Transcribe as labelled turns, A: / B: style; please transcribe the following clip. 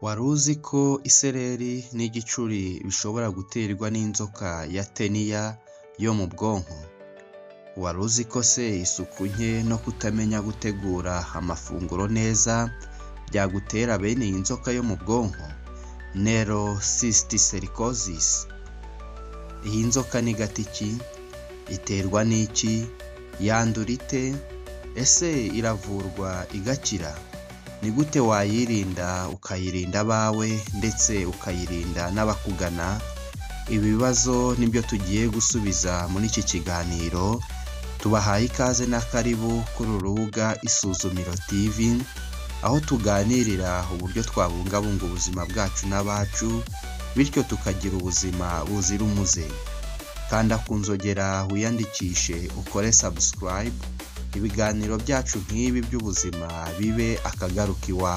A: Wari uzi ko isereri n'igicuri bishobora guterwa n'inzoka ya teniya yo mu bwonko? Wari uzi ko se isuku nke no kutamenya gutegura amafunguro neza byagutera bene iyi nzoka yo mu bwonko, neurocysticericosis? Iyi nzoka ni gati ki? Iterwa n'iki? Yandura ite? Ese iravurwa igakira? Ni gute wayirinda ukayirinda abawe ndetse ukayirinda n'abakugana? Ibi bibazo nibyo tugiye gusubiza muri iki kiganiro. Tubahaye ikaze na karibu kuri uru rubuga Isuzumiro TV, aho tuganirira uburyo twabungabunga ubuzima bwacu n'abacu, bityo tukagira ubuzima buzira umuze. Kanda ku nzogera wiyandikishe ukore subscribe, ibiganiro byacu nk'ibi by'ubuzima bibe akagaruka iwawe.